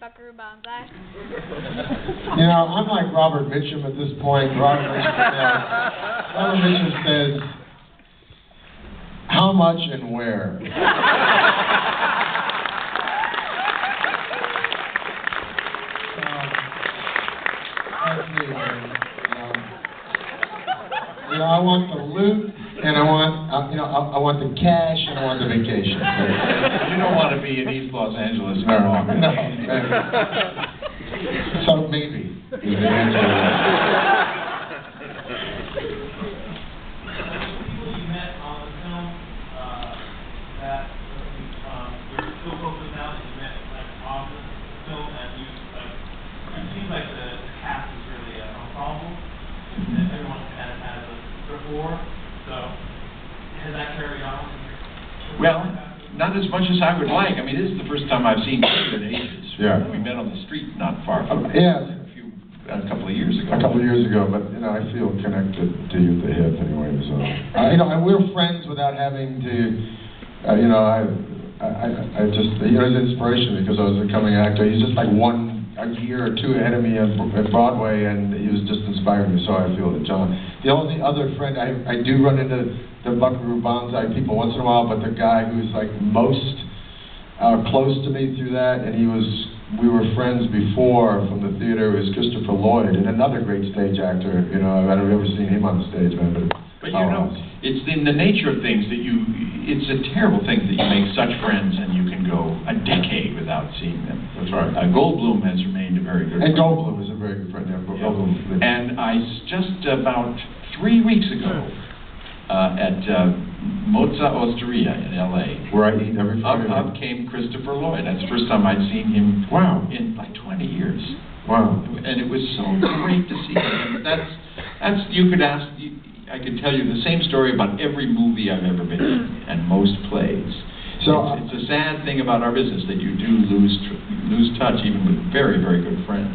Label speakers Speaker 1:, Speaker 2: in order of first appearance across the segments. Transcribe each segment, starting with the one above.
Speaker 1: Buckaroo Banzai.
Speaker 2: You know, I'm like Robert Mitchum at this point. Robert Mitchum says, how much and where? That's me, man. You know, I want the loot, and I want, I want the cash, and I want the vacation.
Speaker 3: You don't want to be in East Los Angeles very long.
Speaker 2: No. So maybe is the answer to that.
Speaker 4: You met on the film that you're still focused now. You met on the film, and it seems like the cast is really ensemble. And everyone kind of has a rapport. So has that carried on?
Speaker 3: Well, not as much as I would like. I mean, this is the first time I've seen you in ages.
Speaker 2: Yeah.
Speaker 3: We met on the street not far from a couple of years ago.
Speaker 2: A couple of years ago, but you know, I feel connected to you at the hip anyway. So you know, and we're friends without having to. You know, I just he's an inspiration because I was a coming actor. He's just like a year or two ahead of me at Broadway, and he was just inspiring me. So I feel that John. The only other friend I do run into the Buckaroo Banzai people once in a while, but the guy who's like most close to me through that, and we were friends before from the theater, was Christopher Lloyd, and another great stage actor. You know, I've never seen him on the stage, man.
Speaker 3: But you know, it's in the nature of things that it's a terrible thing that you make such friends and you can go a decade without seeing them.
Speaker 2: That's right.
Speaker 3: Goldblum has remained a very good friend.
Speaker 2: And Goldblum is a very good friend. Yeah, Goldblum.
Speaker 3: And I just about 3 weeks ago at Mozza Osteria in L.A.
Speaker 2: where I eat every Friday.
Speaker 3: Up came Christopher Lloyd. That's the first time I'd seen him in like 20 years.
Speaker 2: Wow.
Speaker 3: And it was so great to see him. And that's you could ask. I could tell you the same story about every movie I've ever been in and most plays. So it's a sad thing about our business that you do lose touch even with very, very good friends.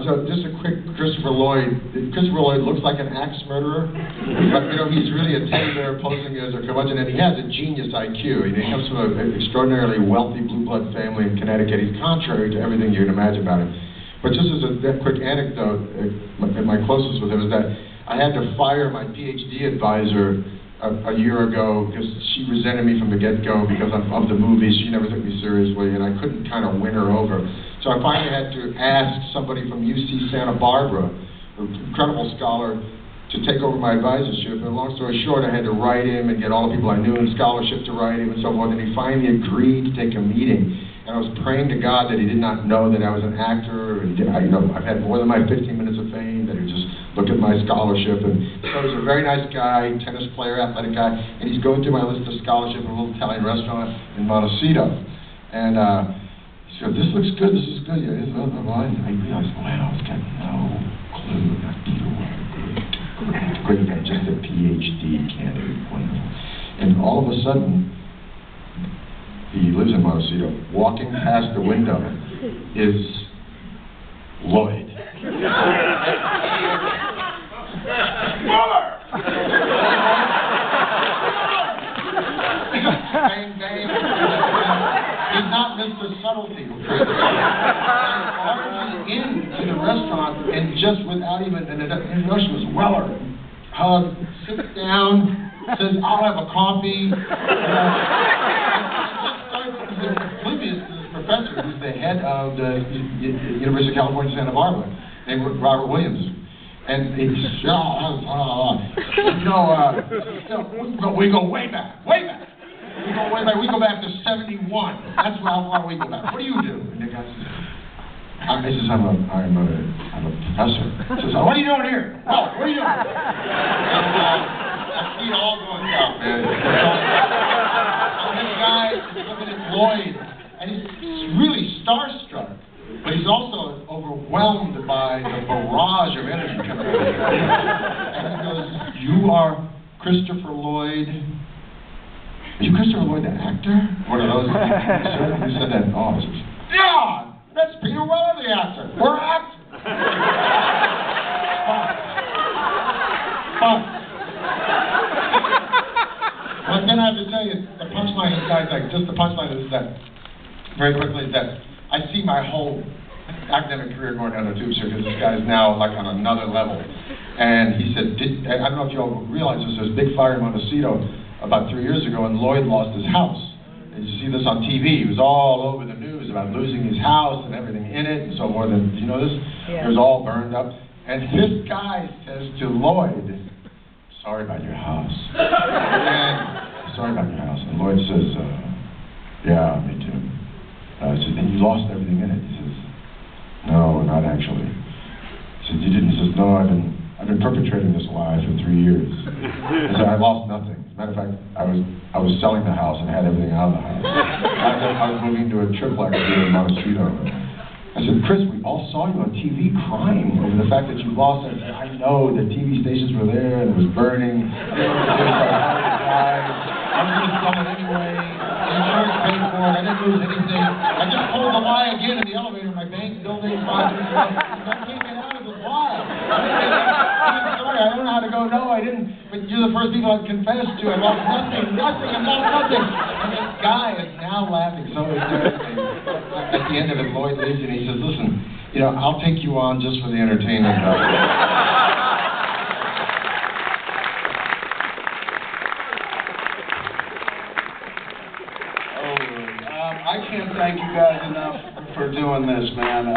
Speaker 2: So just a quick Christopher Lloyd. Christopher Lloyd looks like an axe murderer, but you know he's really a teddy bear posing as a curmudgeon, and he has a genius IQ. You know, he comes from an extraordinarily wealthy blue blood family in Connecticut. He's contrary to everything you can imagine about him. But just as a quick anecdote, my closest with him is that I had to fire my PhD advisor a year ago because she resented me from the get-go because of the movies. She never took me seriously, and I couldn't kind of win her over. So I finally had to ask somebody from UC Santa Barbara, an incredible scholar, to take over my advisorship. And long story short, I had to write him and get all the people I knew in scholarship to write him and so forth. And he finally agreed to take a meeting. And I was praying to God that he did not know that I was an actor. And I've had more than my 15 minutes of fame. That he would just look at my scholarship. And so he's a very nice guy, tennis player, athletic guy. And he's going through my list of scholarship in a little Italian restaurant in Montecito. And he said, "This looks good. This is good." Yeah, I realized, wow, I've got no clue. Not either one. Great guy, just a PhD candidate. Wonderful. And all of a sudden, he lives in Montecito. Walking past the window is Lloyd. Bang, bang. He's not Mr. Subtlety. He barges into the restaurant and just without even an introduction was Weller. Hug, sits down, says, "I'll have a coffee." Oblivious to this professor who's the head of the University of California, Santa Barbara, named Robert Williams. And he's, we go way back. We go way back. We go back to 71. That's how far we go back. What do you do? And the guy says, he says, I'm a professor. He says, what are you doing here? Well, what are you doing? And, I see it all going down, man. And this guy is looking at Lloyd, and he's really starstruck. But he's also overwhelmed by the barrage of energy coming out of him. And he goes, "You are Christopher Lloyd." "Are you Christopher Lloyd, the actor?" One of those. Who said that? Oh, I said, "Yeah, that's Peter Weller, the actor. We're actors." But then I have to tell you, the punchline is, guys, like, just the punchline is that, very quickly, is that I see my whole academic career going down the tubes here because this guy's now like on another level. And he said, I don't know if you all realize this, there was a big fire in Montecito about 3 years ago, and Lloyd lost his house. And you see this on TV. It was all over the news about losing his house and everything in it and so forth. And you know this?
Speaker 1: Yeah.
Speaker 2: It was all burned up. And this guy says to Lloyd, sorry about your house. And, sorry about your house. And Lloyd says, yeah, me too. I said, and you lost everything in it. He says, no, not actually. He said, you didn't? He says, no, I've been perpetrating this lie for 3 years. I said, I lost nothing. As a matter of fact, I was selling the house and had everything out of the house. I was moving to a triplex here in Montecito. I said, Chris, we all saw you on TV crying over the fact that you lost it. I know the TV stations were there and it was burning. I was going to sell it anyway. The insurance paid for it. I didn't lose anything. I just pulled the lie again in the elevator. My bank building, I can't get out of the lie. I'm sorry, I don't know how to go. No, I didn't. But you're the first people I've confessed to. I lost nothing. I lost nothing. And this guy is now laughing so hysterically. At the end of it, Lloyd leaves and he says, listen, you know, I'll take you on just for the entertainment.
Speaker 5: I can't thank you guys enough for doing this, man.